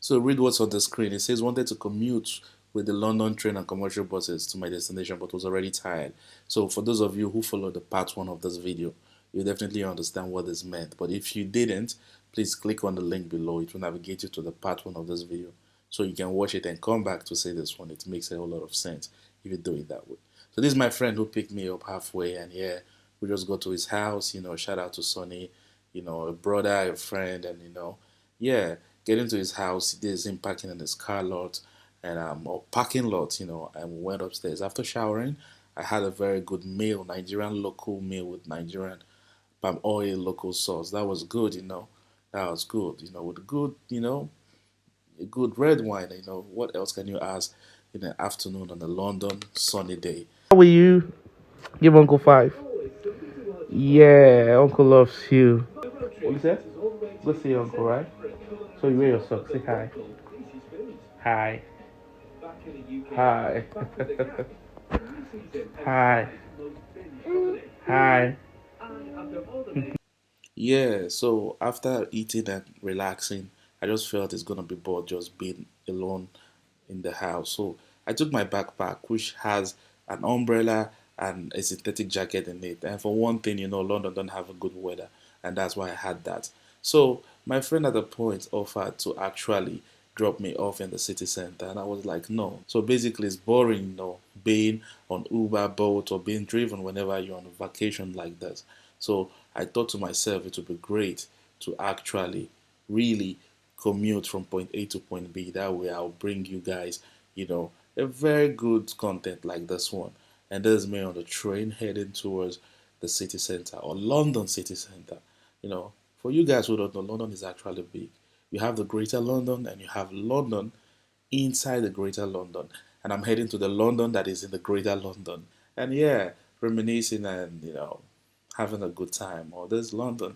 So read what's on the screen. It says wanted to commute with the London train and commercial buses to my destination, but was already tired. So for those of you who followed the part one of this video, you definitely understand what this meant. But if you didn't, please click on the link below. It will navigate you to the part one of this video, so you can watch it and come back to say this one. It makes a whole lot of sense if you do it that way. So this is my friend who picked me up halfway, and yeah, we just go to his house. Shout out to Sonny, a brother, a friend, and yeah, getting to his house, he did him parking in his car lot and or parking lot, and we went upstairs. After showering, I had a very good meal, Nigerian local meal with Nigerian palm oil local sauce. That was good, That was good, with good, a good red wine. What else can you ask in the afternoon on a London sunny day? How will you give Uncle 5? Yeah, Uncle loves you. What you said? Go see Uncle, right? So you wear your socks. Say hi. Hi. Hi. Hi. Hi. Yeah, so after eating and relaxing, I just felt it's gonna be bored just being alone in the house. So I took my backpack, which has an umbrella and a synthetic jacket in it. And for one thing, London don't have a good weather, and that's why I had that. So my friend at the point offered to actually drop me off in the city center, and I was like, no. So basically, it's boring, being on Uber, Bolt, or being driven whenever you're on a vacation like this. So I thought to myself it would be great to actually really commute from point A to point B. That way I'll bring you guys, a very good content like this one. And there's me on the train heading towards the city center, or London city center. For you guys who don't know, London is actually big. You have the Greater London and you have London inside the Greater London. And I'm heading to the London that is in the Greater London. And yeah, reminiscing and, having a good time. Or there's London.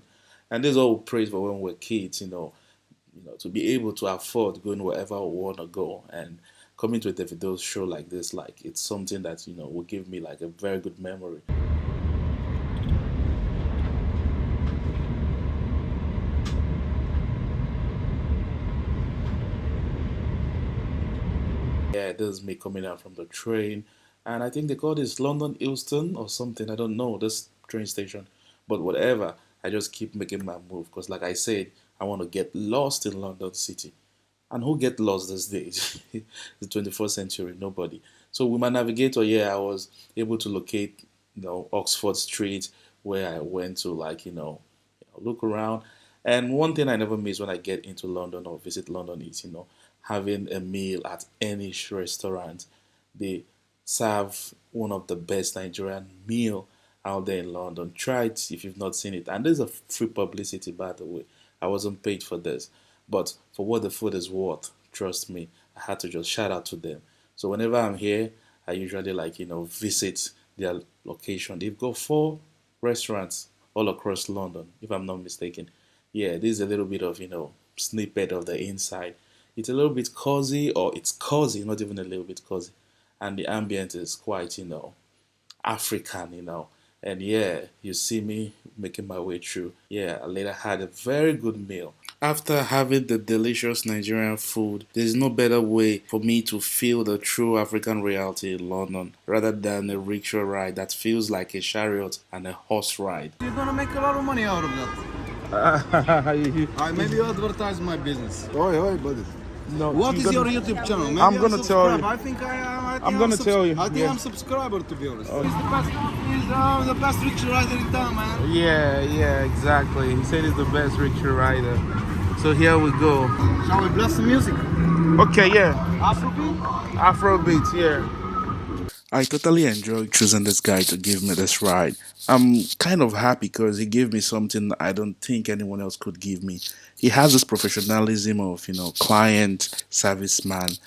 And this is all we prayed for when we were kids, to be able to afford going wherever we want to go. And coming to a Davido's show like this, like, it's something that, will give me like a very good memory. Yeah, this is me coming out from the train, and I think they call this London Euston or something. I don't know this train station, but whatever. I just keep making my move because, like I said, I want to get lost in London City. And who get lost these days? The 21st century, nobody. So with my navigator, yeah, I was able to locate, Oxford Street, where I went to, like, look around. And one thing I never miss when I get into London or visit London is, having a meal at any restaurant. They serve one of the best Nigerian meal out there in London. Try it if you've not seen it. And there's a free publicity, by the way. I wasn't paid for this. But for what the food is worth, trust me, I had to just shout out to them. So whenever I'm here, I usually visit their location. They've got 4 restaurants all across London, if I'm not mistaken. Yeah, this is a little bit of, snippet of the inside. It's a little bit cozy, or it's cozy, not even a little bit cozy. And the ambient is quite, African, And yeah, you see me making my way through. Yeah, I later had a very good meal. After having the delicious Nigerian food, there's no better way for me to feel the true African reality in London rather than a rickshaw ride that feels like a chariot and a horse ride. You're gonna make a lot of money out of that. Maybe you advertise my business. Oi, buddy. No, what is your YouTube channel? Maybe I'm gonna tell you. I think I'm gonna tell you. I think I'm subscriber, to be honest. He's the best rickshaw rider in town, man. Yeah, exactly. He said he's the best rickshaw rider. So here we go. Shall we blast the music? Okay, yeah. Afrobeat? Afrobeat, yeah. I totally enjoyed choosing this guy to give me this ride. I'm kind of happy because he gave me something I don't think anyone else could give me. He has this professionalism of, client, serviceman,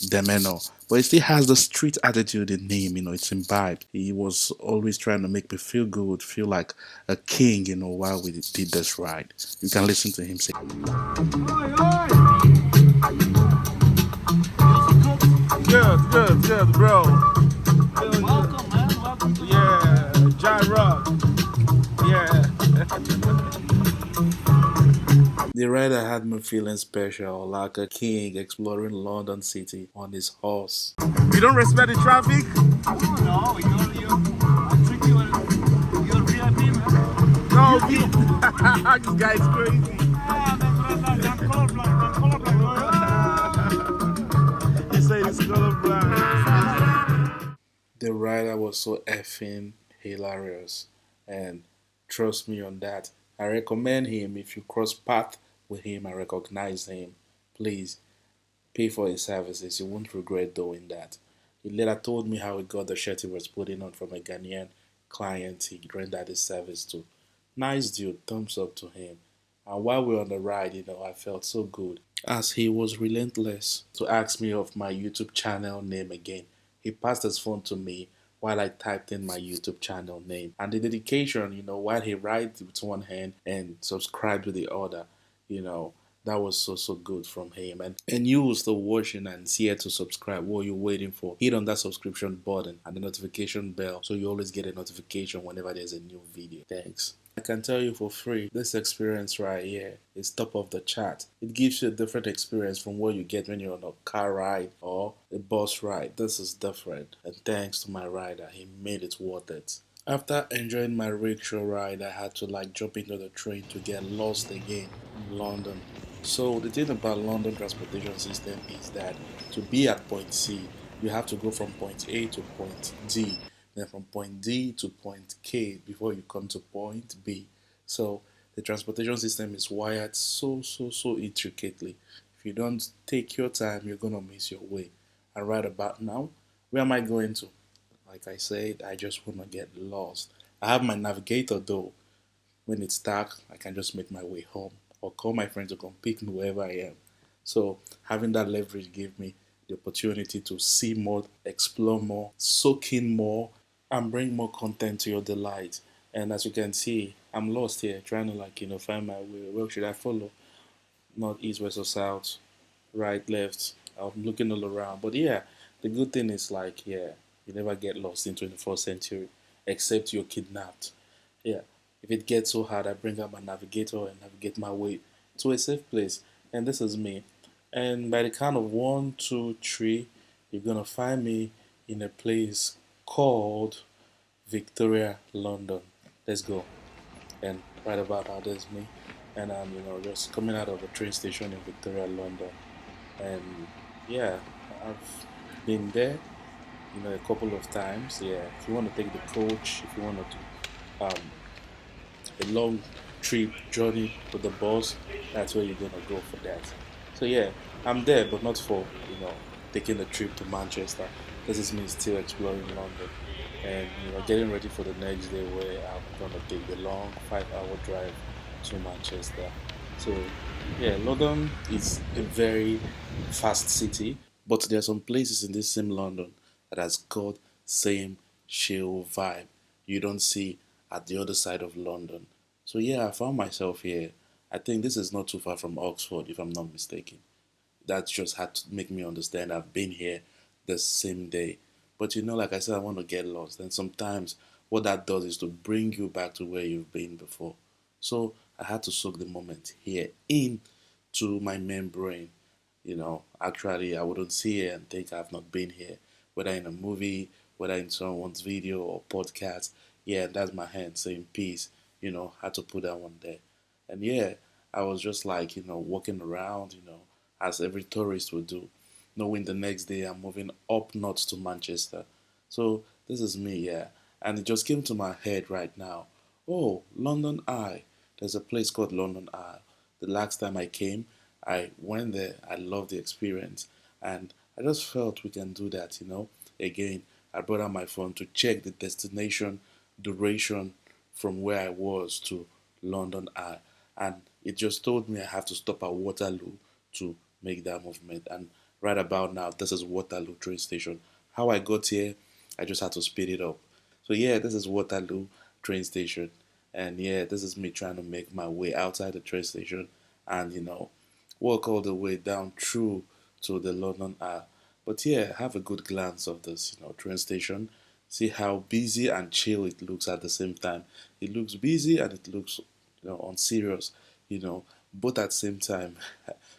demeanor. But he still has the street attitude in him, it's imbibed. He was always trying to make me feel good, feel like a king, while we did this ride. You can listen to him say. Good, bro. Welcome, man. Welcome to Yeah, Jai Rock. Yeah. The rider had me feeling special, like a king exploring London City on his horse. You don't respect the traffic? No, I think you're VIP, man. No, this guy is crazy. I'm colorblind. I'm colorblind. He said he's colorblind. The rider was so effing hilarious, and trust me on that. I recommend him. If you cross path with him and recognize him, please pay for his services. You won't regret doing that. He later told me how he got the shirt he was putting on from a Ghanaian client he rendered his service to. Nice dude, thumbs up to him. And while we were on the ride, I felt so good as he was relentless to ask me of my YouTube channel name again. He passed his phone to me while I typed in my YouTube channel name. And the dedication, while he writes with one hand and subscribed with the other, you know, that was so good from him. And you who still watching and here to subscribe, what are you waiting for? Hit on that subscription button and the notification bell so you always get a notification whenever there's a new video. Thanks. I can tell you for free, this experience right here is top of the chart. It gives you a different experience from what you get when you're on a car ride or a bus ride. This is different, and thanks to my rider, he made it worth it. After enjoying my rickshaw ride, I had to jump into the train to get lost again in London. So the thing about London transportation system is that to be at point C, you have to go from point A to point D, then from point D to point K before you come to point B. So the transportation system is wired so intricately. If you don't take your time, you're gonna miss your way. And right about now, where am I going to? Like I said, I just wanna get lost. I have my navigator though. When it's dark, I can just make my way home or call my friend to come pick me wherever I am. So having that leverage gave me the opportunity to see more, explore more, soak in more, and bring more content to your delight. And as you can see, I'm lost here, trying to find my way. Where should I follow? North, east, west, or south, right, left. I'm looking all around. But yeah, the good thing is yeah, you never get lost in 21st century, except you're kidnapped. Yeah, if it gets so hard, I bring out my navigator and navigate my way to a safe place. And this is me. And by the count of one, two, three, you're gonna find me in a place called Victoria, London. Let's go. And right about now, there's me. And I'm, just coming out of a train station in Victoria, London. And yeah, I've been there, a couple of times. Yeah, if you want to take the coach, if you want to do a long trip journey with the bus, that's where you're gonna go for that. So yeah, I'm there, but not for taking a trip to Manchester. This is me still exploring London, and getting ready for the next day where I'm gonna take the long 5-hour drive to Manchester. So yeah, London is a very fast city, but there are some places in this same London that has got same chill vibe you don't see at the other side of London. So yeah, I found myself here. I think this is not too far from Oxford, if I'm not mistaken. That just had to make me understand I've been here the same day. But like I said, I want to get lost. And sometimes what that does is to bring you back to where you've been before. So I had to soak the moment here in to my main brain. Actually, I wouldn't see it and think I've not been here, whether in a movie, whether in someone's video or podcast. Yeah, that's my hand saying peace. Had to put that one there. And yeah, I was just walking around, as every tourist would do, knowing the next day I'm moving up north to Manchester. So this is me, yeah. And it just came to my head right now. Oh, London Eye. There's a place called London Eye. The last time I came, I went there. I loved the experience. And I just felt we can do that. Again, I brought out my phone to check the destination duration from where I was to London Eye. And it just told me I have to stop at Waterloo to make that movement. And right about now, this is Waterloo train station. How I got here, I just had to speed it up. So yeah, this is Waterloo train station. And yeah, this is me trying to make my way outside the train station and walk all the way down through to the London Eye. But yeah, have a good glance of this, train station. See how busy and chill it looks at the same time. It looks busy and it looks, unserious, you know, both at the same time.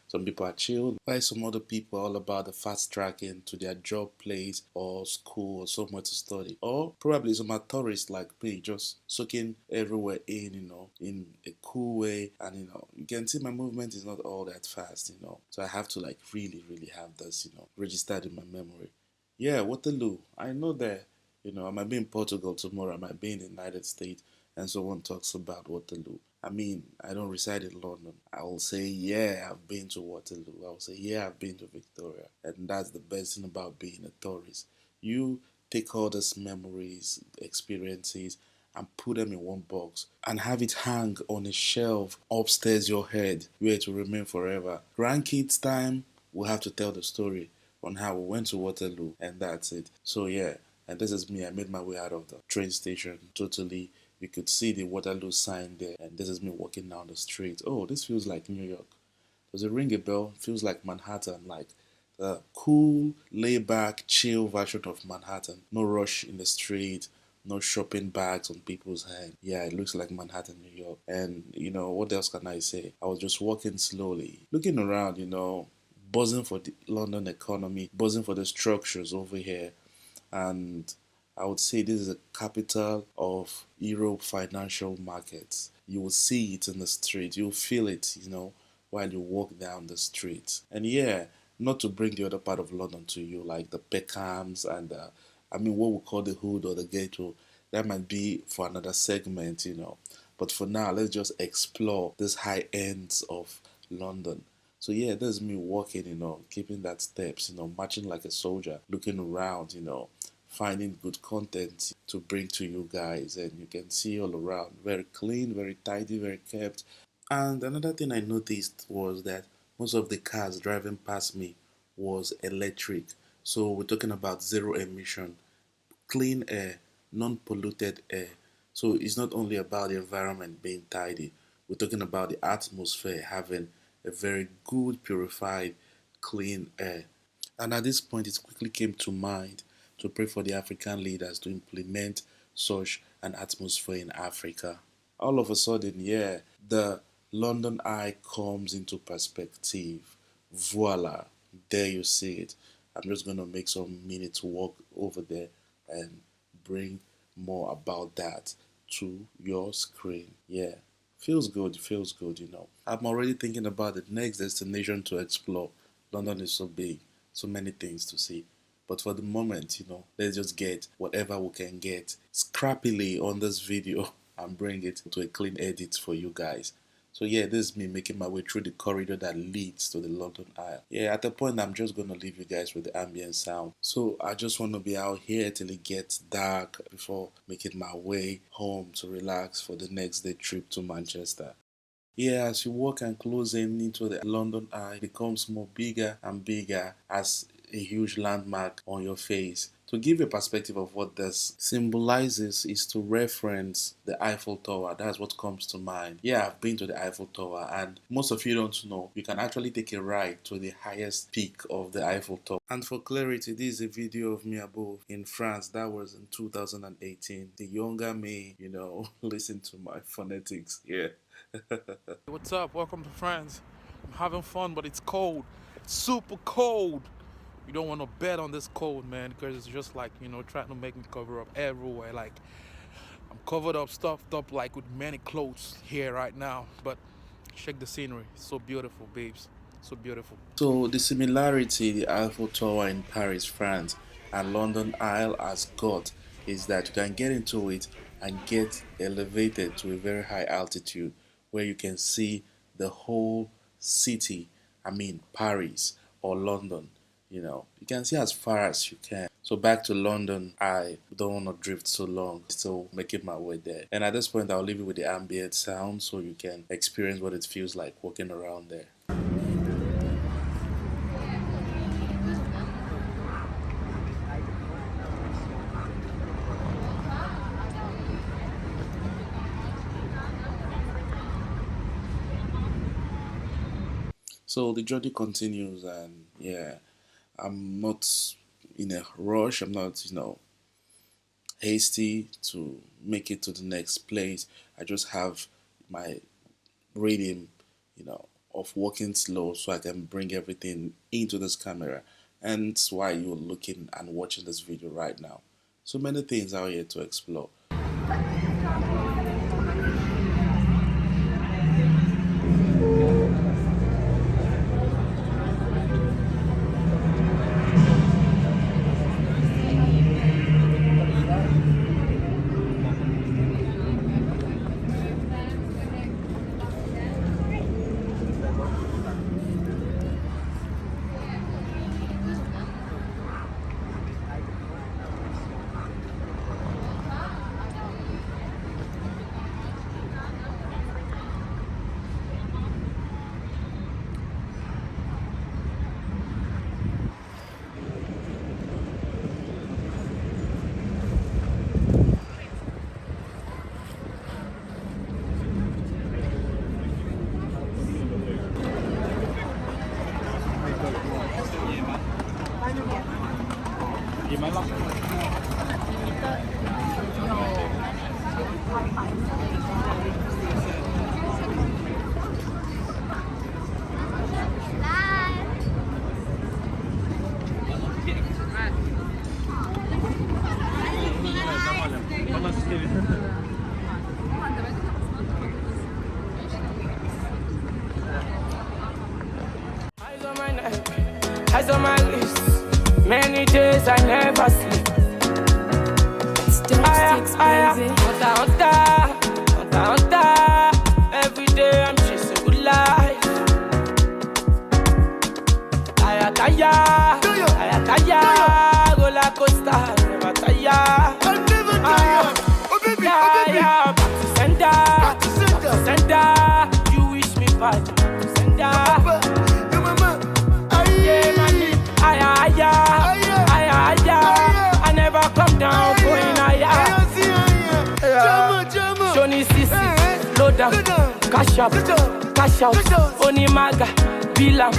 Some people are chill, while some other people are all about the fast tracking to their job place or school or somewhere to study. Or probably some are tourists like me, just soaking everywhere in, in a cool way. And, you can see my movement is not all that fast, So I have to like really, really have this, registered in my memory. Yeah, Waterloo. I know that, I might be in Portugal tomorrow, I might be in the United States, and someone talks about Waterloo. I mean, I don't reside in London. I will say, yeah, I've been to Waterloo. I will say, yeah, I've been to Victoria. And that's the best thing about being a tourist. You take all these memories, experiences, and put them in one box and have it hang on a shelf upstairs your head where it will remain forever. Grandkids' time, we'll have to tell the story on how we went to Waterloo, and that's it. So, yeah, and this is me. I made my way out of the train station totally. You could see the Waterloo sign there, and this is me walking down the street. Oh, this feels like New York. Does it ring a bell? Feels like Manhattan, like the cool, laid back, chill version of Manhattan. No rush in the street, no shopping bags on people's hands. Yeah, it looks like Manhattan, New York. And, what else can I say? I was just walking slowly, looking around, buzzing for the London economy, buzzing for the structures over here, and I would say this is a capital of Europe financial markets. You will see it in the street, you'll feel it, while you walk down the street. And yeah, not to bring the other part of London to you, like the Peckhams and what we call the hood or the ghetto. That might be for another segment, But for now, let's just explore this high ends of London. So yeah, there's me walking, keeping that steps, marching like a soldier, looking around, finding good content to bring to you guys, and you can see all around very clean, very tidy, very kept. And another thing I noticed was that most of the cars driving past me was electric. So we're talking about zero emission, clean air, non-polluted air. So it's not only about the environment being tidy, we're talking about the atmosphere having a very good, purified, clean air. And at this point, it quickly came to mind to pray for the African leaders to implement such an atmosphere in Africa. All of a sudden, yeah, the London Eye comes into perspective. Voila, there you see it. I'm just going to make some minutes walk over there and bring more about that to your screen. Yeah, feels good, I'm already thinking about the next destination to explore. London is so big, so many things to see. But for the moment, let's just get whatever we can get scrappily on this video and bring it to a clean edit for you guys. So yeah, this is me making my way through the corridor that leads to the London Eye. Yeah, at the point I'm just gonna leave you guys with the ambient sound. So I just wanna be out here till it gets dark before making my way home to relax for the next day trip to Manchester. Yeah, as you walk and close in into the London Eye, it becomes more bigger and bigger as a huge landmark on your face. To give you a perspective of what this symbolizes is to reference the Eiffel Tower. That's what comes to mind. Yeah, I've been to the Eiffel Tower, and most of you don't know, you can actually take a ride to the highest peak of the Eiffel Tower. And for clarity, this is a video of me above in France. That was in 2018. The younger me, listen to my phonetics. Yeah. What's up? Welcome to France. I'm having fun, but it's cold. It's super cold. You don't want to bet on this cold, man, because it's just like, trying to make me cover up everywhere. Like, I'm covered up, stuffed up, like with many clothes here right now. But check the scenery. It's so beautiful, babes. So beautiful. So the similarity the Eiffel Tower in Paris, France, and London Isle has got is that you can get into it and get elevated to a very high altitude where you can see the whole city. I mean Paris or London. You can see as far as you can. So back to London, I don't want to drift so long, still making my way there. And at this point, I'll leave you with the ambient sound so you can experience what it feels like walking around there. So the journey continues, and yeah, I'm not in a rush. I'm not, hasty to make it to the next place. I just have my rhythm, of walking slow so I can bring everything into this camera. And that's why you're looking and watching this video right now. So many things out here to explore. Eyes on my list. Many days I never sleep. Hunter. Every day I'm chasing good life. Tire. Roller coaster, never tire. Oh baby, Back to sender. You wish me bad. Back to sender. I never come down going higher. Johnny Sisi, low down, cash up, cash out, Onimaga, Bilam,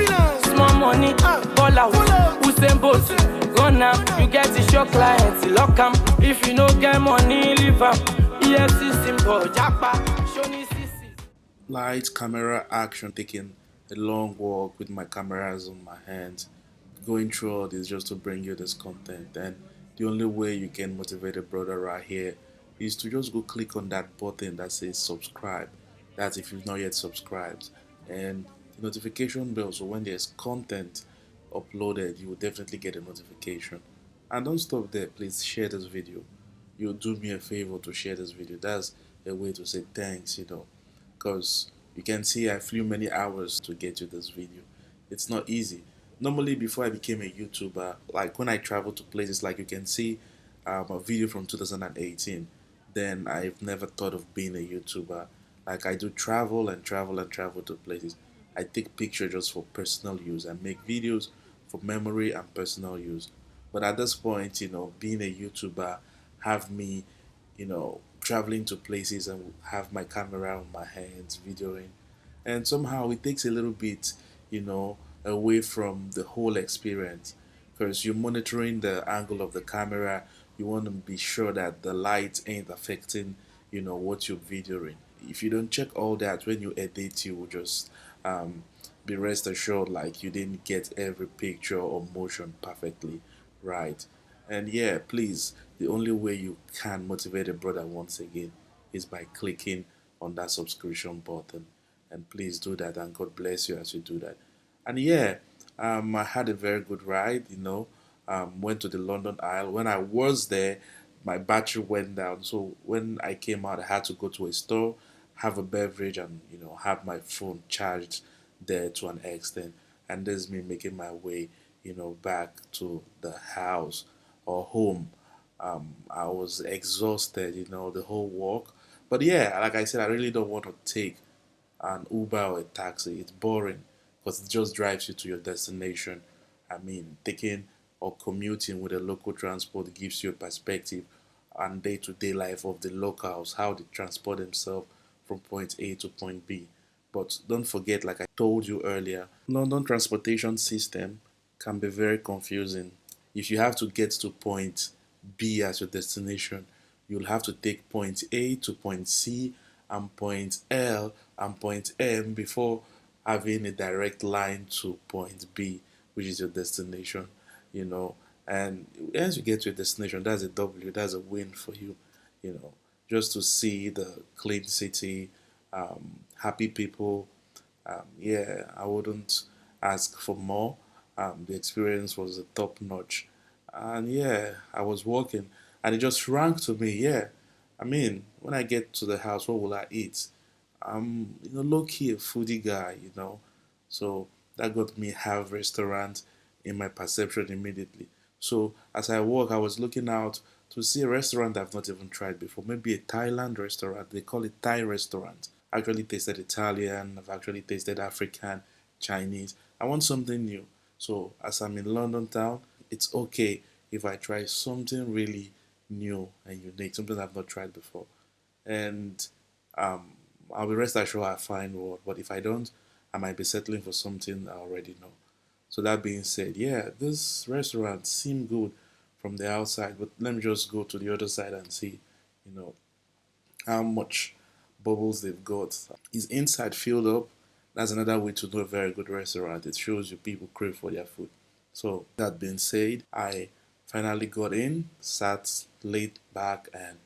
small money, ball out, Usain Bolt, run am, you get it, your clients, lock am. If you no get money, leave am. EFC symbol, Japa, Johnny Sisi. Light, camera, action, taking a long walk with my cameras on my hands. Going through all this just to bring you this content, and the only way you can motivate a brother right here is to just go click on that button that says subscribe. That's if you've not yet subscribed, and the notification bell, so when there's content uploaded you will definitely get a notification. And don't stop there, please share this video. You'll do me a favor to share this video. That's a way to say thanks, because you can see I flew many hours to get to this video. It's not easy. Normally, before I became a YouTuber, like when I travel to places, like you can see a video from 2018, then I've never thought of being a YouTuber. Like I do travel and travel and travel to places. I take pictures just for personal use. I make videos for memory and personal use. But at this point, being a YouTuber, have me, traveling to places and have my camera on my hands, videoing. And somehow it takes a little bit, away from the whole experience, because you're monitoring the angle of the camera. You want to be sure that the light ain't affecting, what you're videoing. If you don't check all that when you edit, you will just be rest assured like you didn't get every picture or motion perfectly right. And yeah, please, the only way you can motivate a brother once again is by clicking on that subscription button. And please do that, and God bless you as you do that. And yeah, I had a very good ride, went to the London Isle. When I was there, my battery went down. So when I came out, I had to go to a store, have a beverage, and, have my phone charged there to an extent. And this is me making my way, back to the house or home. I was exhausted, the whole walk. But yeah, like I said, I really don't want to take an Uber or a taxi. It's boring because it just drives you to your destination. I mean, taking or commuting with a local transport gives you a perspective on day-to-day life of the locals, how they transport themselves from point A to point B. But don't forget, like I told you earlier, London transportation system can be very confusing. If you have to get to point B as your destination, you'll have to take point A to point C and point L and point M before having a direct line to point B, which is your destination, you know. And as you get to your destination, that's a W, that's a win for you, you know. Just to see the clean city, happy people, yeah, I wouldn't ask for more. The experience was a top notch, and yeah, I was walking, and it just rang to me. Yeah, I mean, when I get to the house, what will I eat? I'm, low key a foodie guy, so that got me have restaurant in my perception immediately. So as I walk, I was looking out to see a restaurant I've not even tried before. Maybe a Thailand restaurant. They call it Thai restaurant. I actually tasted Italian. I've actually tasted African, Chinese. I want something new. So as I'm in London town, it's okay if I try something really new and unique, something I've not tried before. And um, I'll be rest assured I find what. But if I don't, I might be settling for something I already know. So that being said, yeah, this restaurant seemed good from the outside, but let me just go to the other side and see, you know, how much bubbles they've got. Is inside filled up? That's another way to know a very good restaurant. It shows you people crave for their food. So that being said, I finally got in, sat laid back, and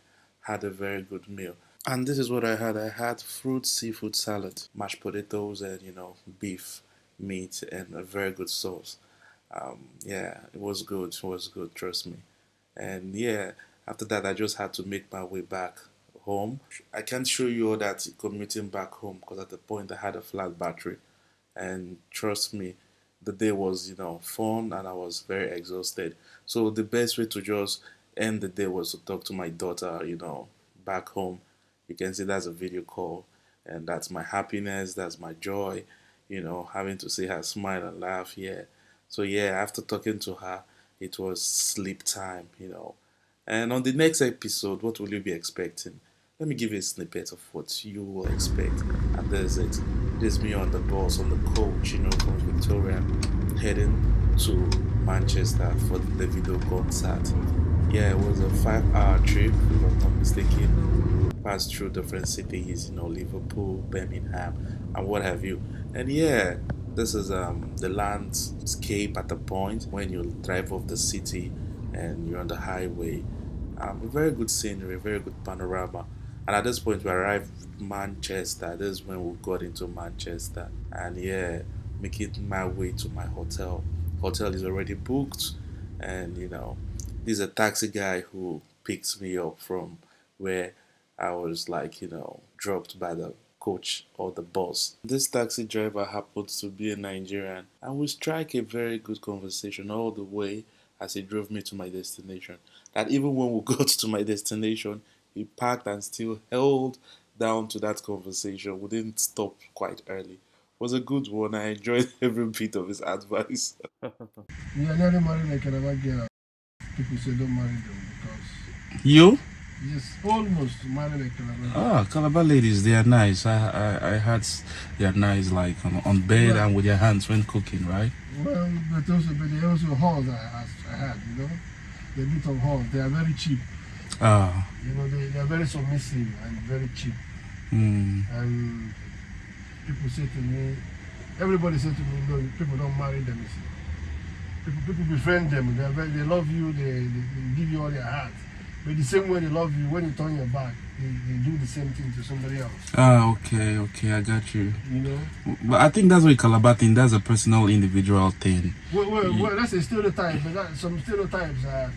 had a very good meal. And this is what I had. I had fruit seafood salad, mashed potatoes, and beef, meat, and a very good sauce. Yeah, it was good. It was good. Trust me. And yeah, after that, I just had to make my way back home. I can't show you all that commuting back home because at the point I had a flat battery. And trust me, the day was, fun and I was very exhausted. So the best way to just end the day was to talk to my daughter, back home. You can see that's a video call, and that's my happiness, that's my joy, having to see her smile and laugh. Yeah. So yeah, after talking to her, it was sleep time. And on the next episode, what will you be expecting? Let me give you a snippet of what you will expect. And there's it. There's me on the bus, on the coach, from Victoria, heading to Manchester for the Davido concert. Yeah, it was a 5-hour trip, if I'm not mistaken. Passed through different cities, Liverpool, Birmingham, and what have you. And yeah, this is the landscape at the point when you drive off the city and you're on the highway. A very good scenery, very good panorama. And at this point, we arrived Manchester. This is when we got into Manchester. And yeah, making my way to my hotel. Hotel is already booked. And this is a taxi guy who picks me up from where I was like, dropped by the coach or the bus. This taxi driver happens to be a Nigerian, and we strike a very good conversation all the way as he drove me to my destination. That even when we got to my destination, he parked and still held down to that conversation. We didn't stop quite early. It was a good one. I enjoyed every bit of his advice. You are nearly married like another girl. People say don't marry them because You? yes, almost married like another. Ah, Calabar ladies, they are nice. I heard they are nice, like on bed and with their hands when cooking, right? Well, but they also halls I had, They're a bit of halls. They are very cheap. Ah. They are very submissive and very cheap. And people say to me, everybody said to me, no, people don't marry them. You see. People befriend them. They love you. They give you all their heart. But the same way they love you, when you turn your back, they do the same thing to somebody else. Ah, okay, I got you. But I think that's what Calabar thing. That's a personal, individual thing. Well, that's a stereotype. But some stereotypes are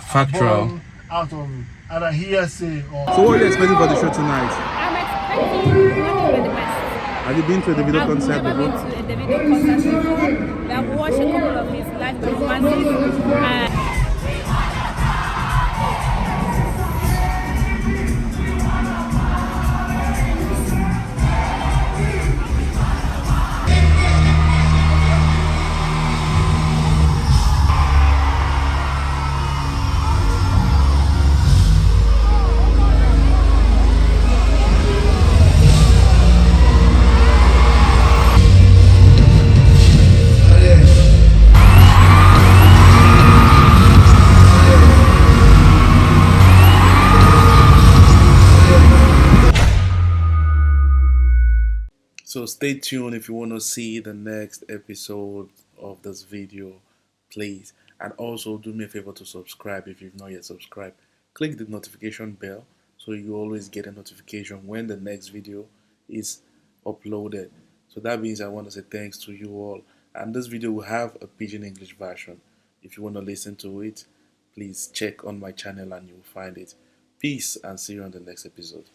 factual. born out of either hearsay or. So what are you expecting for the show tonight? I'm expecting nothing but the best. Have you been to a Davido concert I've never before? been to a Davido concert before. I've watched a couple of his live performances. So stay tuned if you want to see the next episode of this video, please. And also do me a favor to subscribe if you've not yet subscribed. Click the notification bell so you always get a notification when the next video is uploaded. So that means I want to say thanks to you all. And this video will have a Pidgin English version. If you want to listen to it, please check on my channel and you'll find it. Peace and see you on the next episode.